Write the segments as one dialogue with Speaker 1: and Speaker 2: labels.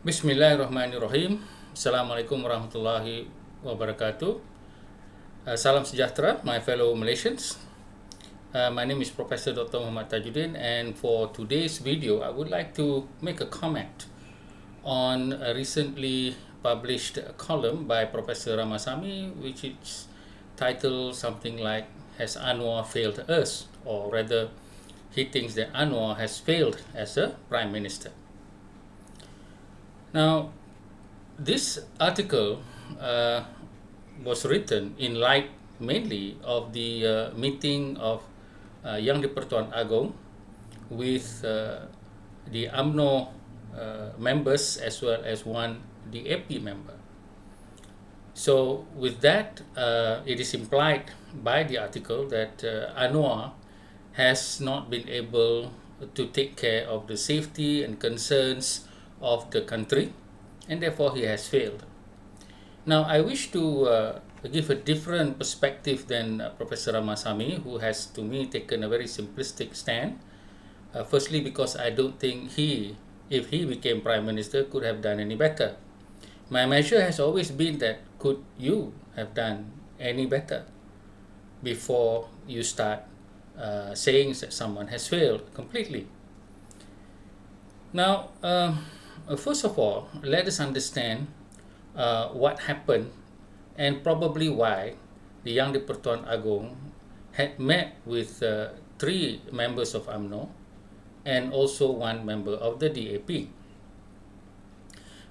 Speaker 1: Bismillahirrahmanirrahim. Assalamualaikum warahmatullahi wabarakatuh. Salam sejahtera, my fellow Malaysians. My name is Professor Dr. Muhammad Tajuddin, and for today's video, I would like to make a comment on a recently published column by Professor Ramasamy, which is titled something like "Has Anwar Failed Us?" or rather, he thinks that Anwar has failed as a Prime Minister. Now, this article was written in light mainly of the meeting of Yang di-Pertuan Agong with the UMNO members as well as one DAP member. So with that, it is implied by the article that Anwar has not been able to take care of the safety and concerns of the country, and therefore he has failed. Now, I wish to give a different perspective than Professor Ramasamy, who has, to me, taken a very simplistic stand. Firstly, because I don't think if he became Prime Minister, could have done any better. My measure has always been that, could you have done any better before you start saying that someone has failed completely? Now, first of all, let us understand what happened and probably why the Yang di-Pertuan Agong had met with 3 members of UMNO and also 1 member of the DAP.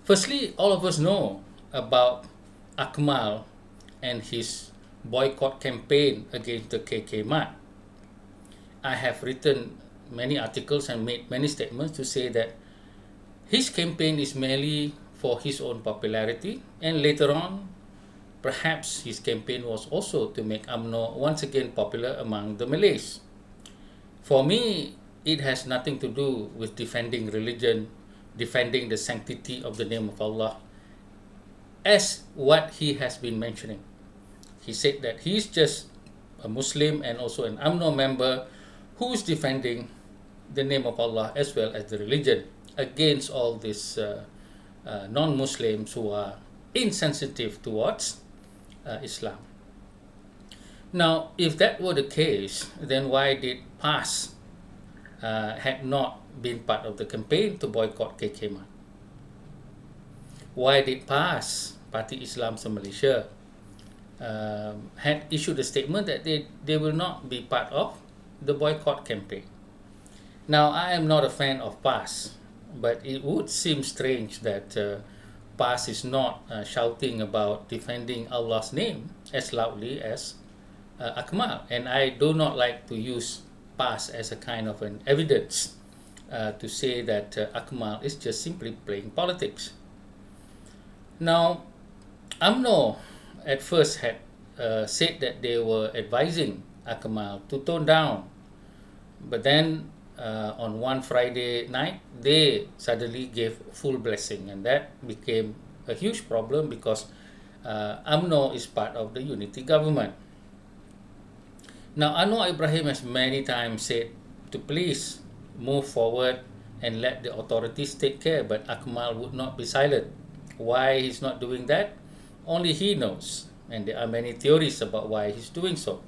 Speaker 1: Firstly, all of us know about Akmal and his boycott campaign against the KK Mart. I have written many articles and made many statements to say that his campaign is merely for his own popularity, and later on, perhaps his campaign was also to make UMNO once again popular among the Malays. For me, it has nothing to do with defending religion, defending the sanctity of the name of Allah, as what he has been mentioning. He said that he is just a Muslim and also an UMNO member who is defending the name of Allah as well as the religion against all these non-Muslims who are insensitive towards Islam. Now, if that were the case, then why did PAS had not been part of the campaign to boycott KK Mart? Why did PAS, Parti Islam se-Malaysia, had issued a statement that they will not be part of the boycott campaign? Now, I am not a fan of PAS, but it would seem strange that PAS is not shouting about defending Allah's name as loudly as Akmal. And I do not like to use PAS as a kind of an evidence to say that Akmal is just simply playing politics. Now, UMNO at first had said that they were advising Akmal to tone down, but then on one Friday night, they suddenly gave full blessing, and that became a huge problem because UMNO is part of the unity government. Now, Anwar Ibrahim has many times said to please move forward and let the authorities take care, but Akmal would not be silent. Why he's not doing that? Only he knows, and there are many theories about why he's doing so.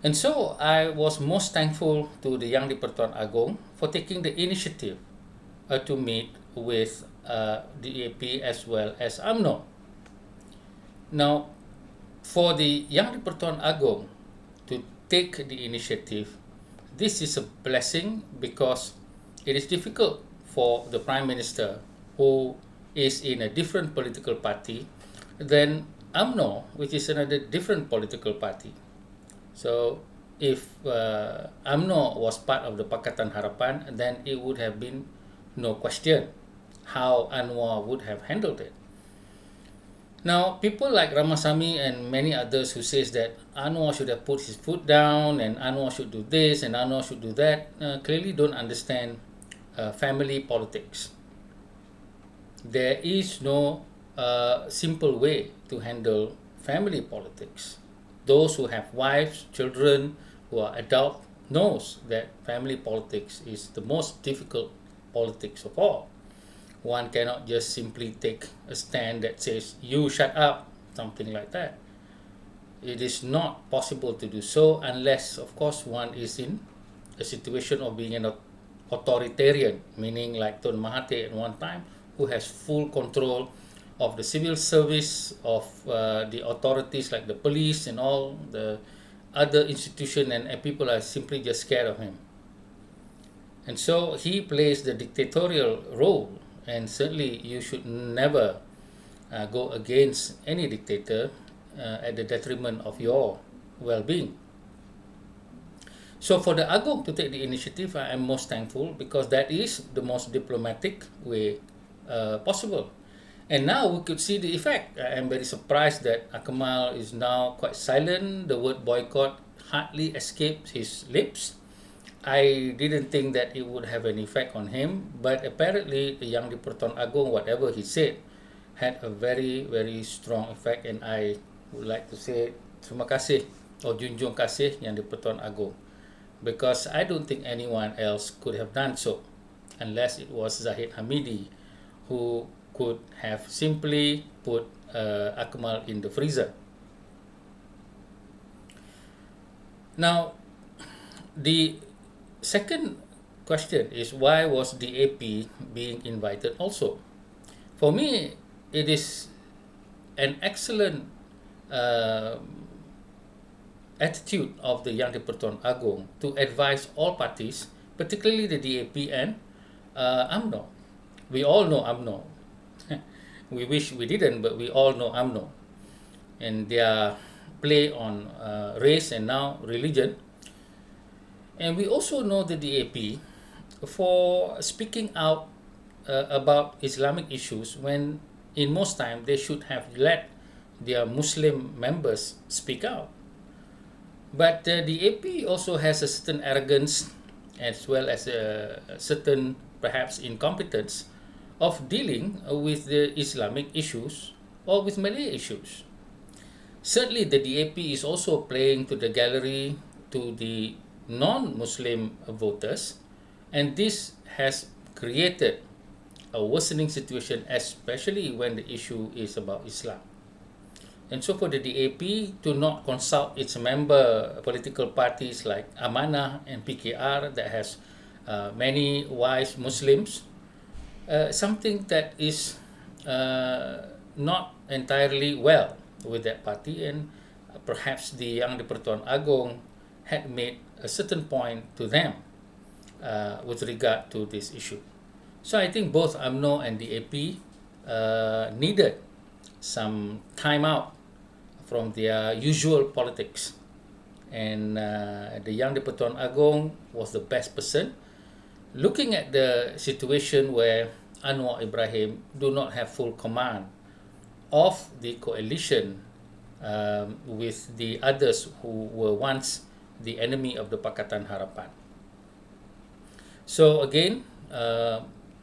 Speaker 1: And so I was most thankful to the Yang di-Pertuan Agong for taking the initiative to meet with DAP as well as UMNO. Now, for the Yang di-Pertuan Agong to take the initiative, this is a blessing because it is difficult for the Prime Minister who is in a different political party than UMNO, which is another different political party. So, if UMNO was part of the Pakatan Harapan, then it would have been no question how Anwar would have handled it. Now, people like Ramasamy and many others who says that Anwar should have put his foot down and Anwar should do this and Anwar should do that, clearly don't understand family politics. There is no simple way to handle family politics. Those who have wives, children, who are adult, knows that family politics is the most difficult politics of all. one cannot just simply take a stand that says, you shut up, something like that. It is not possible to do so unless, of course, one is in a situation of being an authoritarian, meaning like Tun Mahathir at one time, who has full control of the civil service, of the authorities like the police and all the other institutions, and people are simply just scared of him. And so he plays the dictatorial role, and certainly you should never go against any dictator at the detriment of your well-being. So for the Agong to take the initiative, I am most thankful, because that is the most diplomatic way possible. And now we could see the effect. I am very surprised that Akmal is now quite silent. The word boycott hardly escaped his lips. I didn't think that it would have an effect on him, but apparently the Yang di-Pertuan Agong, whatever he said, had a very, very strong effect, and I would like to say terima kasih or junjung kasih Yang di-Pertuan Agong, because I don't think anyone else could have done so, unless it was Zahid Hamidi, who could have simply put Akmal in the freezer. Now, the second question is, why was the AP being invited also? For me, it is an excellent attitude of the Yang di-Pertuan Agong to advise all parties, particularly the DAP and UMNO. We all know UMNO. We wish we didn't, but we all know UMNO and their play on race and now religion. And we also know the DAP for speaking out about Islamic issues, when in most time they should have let their Muslim members speak out. But the AP also has a certain arrogance, as well as a certain perhaps incompetence of dealing with the Islamic issues or with Malay issues. Certainly the DAP is also playing to the gallery, to the non-Muslim voters, and this has created a worsening situation, especially when the issue is about Islam. And so for the DAP to not consult its member political parties like Amanah and PKR that has many wise Muslims, something that is not entirely well with that party, and perhaps the Yang di-Pertuan Agong had made a certain point to them with regard to this issue. So I think both UMNO and the AP needed some time out from their usual politics, and the Yang di-Pertuan Agong was the best person, looking at the situation where Anwar Ibrahim do not have full command of the coalition with the others who were once the enemy of the Pakatan Harapan. So again,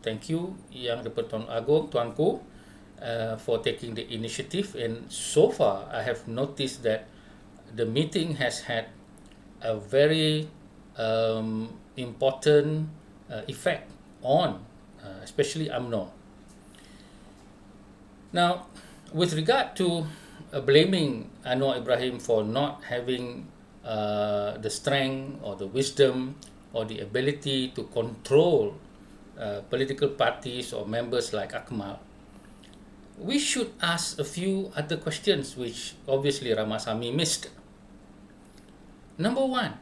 Speaker 1: thank you Yang di-Pertuan Agong, Tuanku, for taking the initiative. And so far, I have noticed that the meeting has had a very important effect on especially UMNO. Now, with regard to blaming Anwar Ibrahim for not having the strength or the wisdom or the ability to control political parties or members like Akmal, we should ask a few other questions which obviously Ramasamy missed. Number one,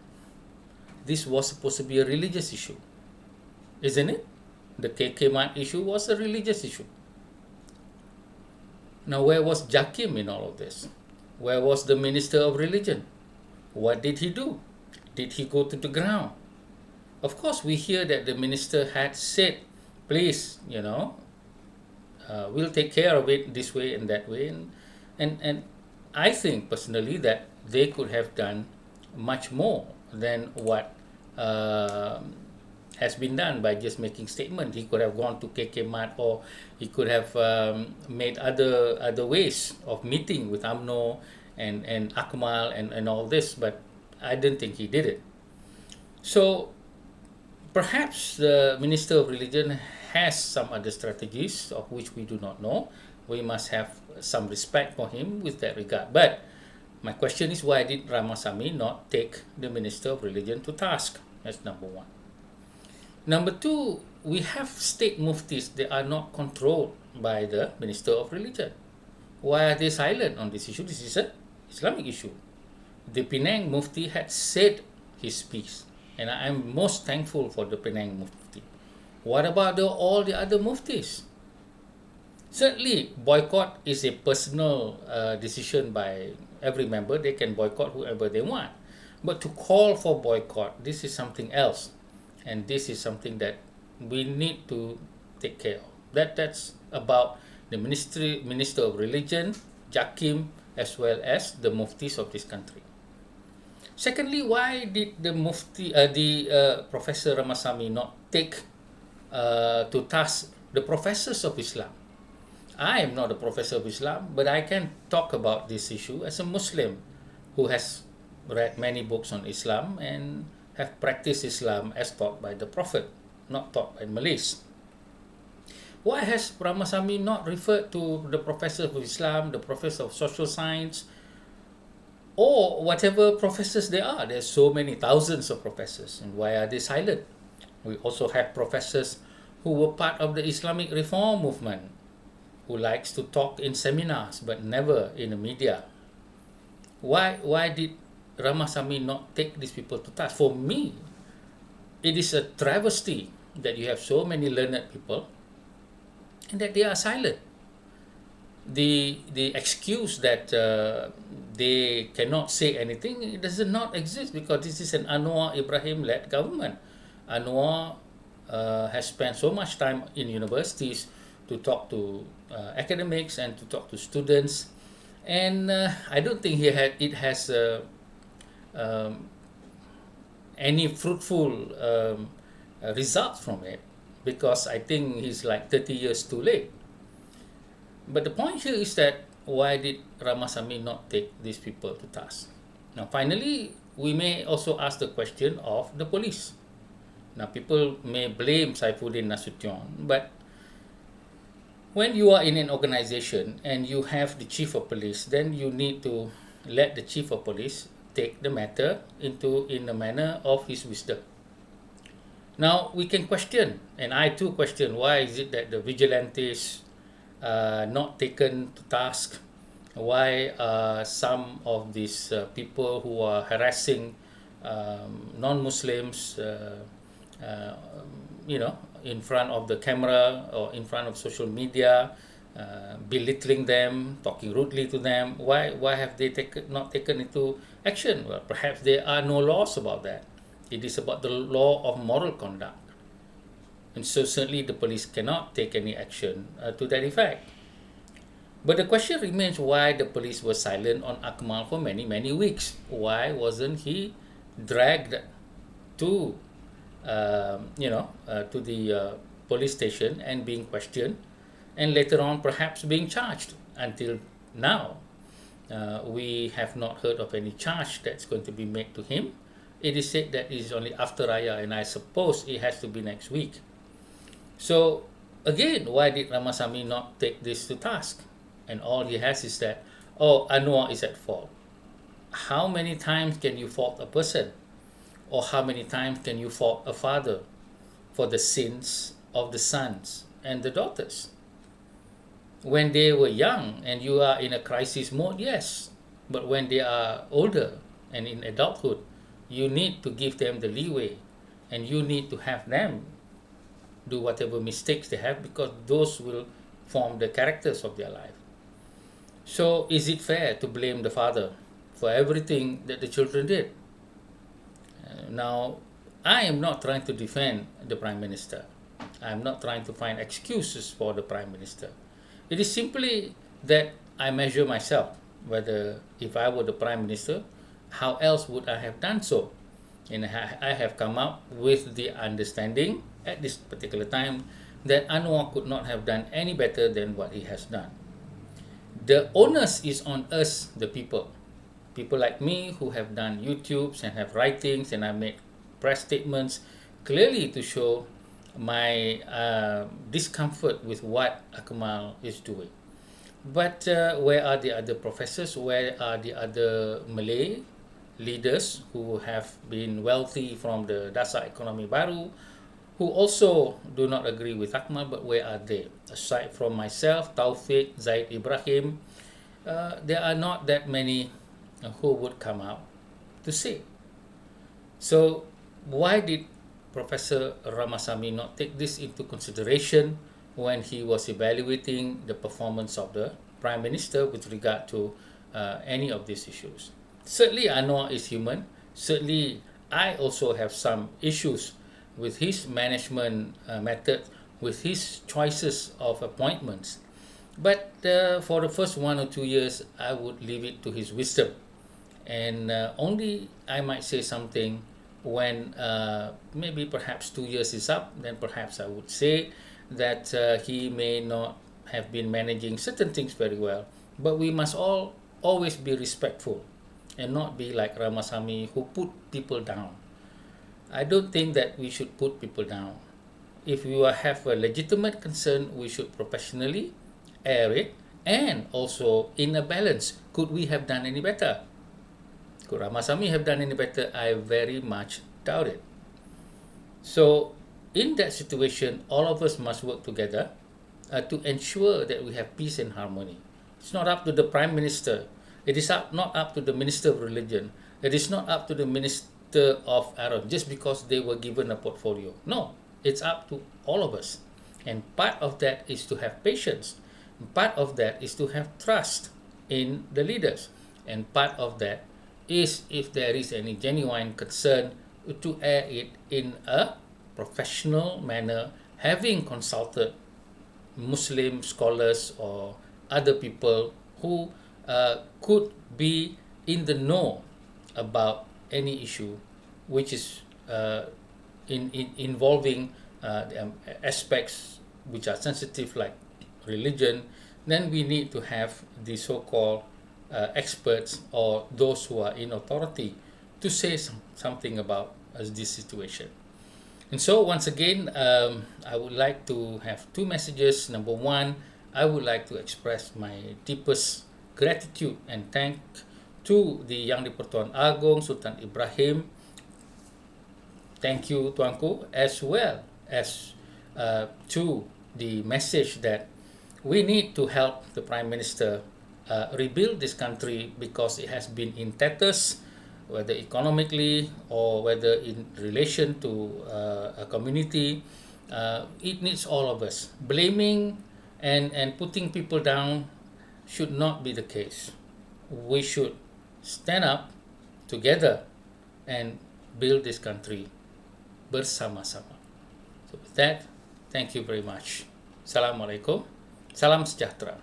Speaker 1: this was supposed to be a religious issue, isn't it? The KK Mart issue was a religious issue. Now, where was JAKIM in all of this? Where was the Minister of Religion? What did he do? Did he go to the ground? Of course, we hear that the minister had said, please, we'll take care of it this way and that way. And I think personally that they could have done much more than what has been done by just making statement. He could have gone to KK Mart, or he could have made other ways of meeting with UMNO and Akmal and all this, but I didn't think he did it. So Perhaps the Minister of Religion has some other strategies of which we do not know. We must have some respect for him with that regard. But my question is, why did Ramasamy not take the Minister of Religion to task? That's number one. Number two, we have state muftis that are not controlled by the Minister of Religion. Why are they silent on this issue? This is an Islamic issue. The Penang Mufti had said his piece, and I am most thankful for the Penang Mufti. What about all the other muftis? Certainly, boycott is a personal decision by every member. They can boycott whoever they want. But to call for boycott, this is something else. And this is something that we need to take care of. That's about the Minister of Religion, JAKIM, as well as the muftis of this country. Secondly, why did the Professor Ramasamy not take to task the professors of Islam? I am not a professor of Islam, but I can talk about this issue as a Muslim who has read many books on Islam and have practiced Islam as taught by the Prophet, not taught by Malays. Why has Ramasamy not referred to the professor of Islam, the professor of social science, or whatever professors there are? There's so many thousands of professors, and why are they silent? We also have professors who were part of the Islamic reform movement, who likes to talk in seminars but never in the media. Why did Ramasamy not take these people to task? For me, it is a travesty that you have so many learned people and that they are silent. The excuse that they cannot say anything, it does not exist, because this is an Anwar Ibrahim-led government. Anwar has spent so much time in universities to talk to academics and to talk to students, and I don't think it has any fruitful results from it, because I think he's like 30 years too late. But the point here is that why did Ramasamy not take these people to task? Now, finally, we may also ask the question of the police. Now, people may blame Saifuddin Nasution, but when you are in an organization and you have the chief of police, then you need to let the chief of police take the matter in the manner of his wisdom. Now, we can question, and I too question, why is it that the vigilantes not taken to task? Why some of these people who are harassing non-Muslims, in front of the camera or in front of social media, belittling them, talking rudely to them, why have they not taken into action? Well, perhaps there are no laws about that. It is about the law of moral conduct. And so certainly the police cannot take any action to that effect. But the question remains, why the police were silent on Akmal for many, many weeks. Why wasn't he dragged to to the police station and being questioned, and later on perhaps being charged? Until now, we have not heard of any charge that's going to be made to him. It is said that it is only after Raya, and I suppose it has to be next week. So again, why did Ramasamy not take this to task? And all he has is that, Anwar is at fault. How many times can you fault a person? Or how many times can you fault a father for the sins of the sons and the daughters? When they were young and you are in a crisis mode, yes. But when they are older and in adulthood, you need to give them the leeway, and you need to have them do whatever mistakes they have, because those will form the characters of their life. So is it fair to blame the father for everything that the children did? Now, I am not trying to defend the Prime Minister. I am not trying to find excuses for the Prime Minister. It is simply that I measure myself, whether if I were the Prime Minister, how else would I have done so? And I have come up with the understanding at this particular time that Anwar could not have done any better than what he has done. The onus is on us, the people. People like me who have done YouTubes and have writings and I made press statements. clearly to show my discomfort with what Akmal is doing. But where are the other professors? Where are the other Malay leaders who have been wealthy from the Dasar Ekonomi Baru, who also do not agree with Akmal, but where are they? Aside from myself, Taufik, Zaid Ibrahim, there are not that many who would come out to say. So why did Professor Ramasamy not take this into consideration when he was evaluating the performance of the Prime Minister with regard to any of these issues? Certainly Anwar is human. Certainly I also have some issues with his management method, with his choices of appointments. But for the first 1 or 2 years, I would leave it to his wisdom. And only I might say something when maybe perhaps 2 years is up, then perhaps I would say that he may not have been managing certain things very well. But we must all always be respectful and not be like Ramasamy, who put people down. I don't think that we should put people down. If we have a legitimate concern, we should professionally air it, and also in a balance. Could we have done any better? Could Ramasamy have done any better? I very much doubt it. So in that situation, all of us must work together to ensure that we have peace and harmony. It's not up to the Prime Minister. It is not up to the Minister of Religion. It is not up to the Minister of Arab just because they were given a portfolio. No, it's up to all of us. And part of that is to have patience. Part of that is to have trust in the leaders. And part of that is, if there is any genuine concern, to air it in a professional manner, having consulted Muslim scholars or other people who could be in the know about any issue which is involving aspects which are sensitive, like religion. Then we need to have the so-called experts or those who are in authority to say something about this situation. And so once again, I would like to have two messages. Number one, I would like to express my deepest gratitude and thank to the Yang di-Pertuan Agong Sultan Ibrahim. Thank you, Tuanku, as well as to the message that we need to help the Prime Minister rebuild this country, because it has been in tatters, whether economically or whether in relation to a community. It needs all of us. Blaming and putting people down should not be the case. We should stand up together and build this country bersama-sama. So with that, thank you very much. Assalamualaikum. Salam sejahtera.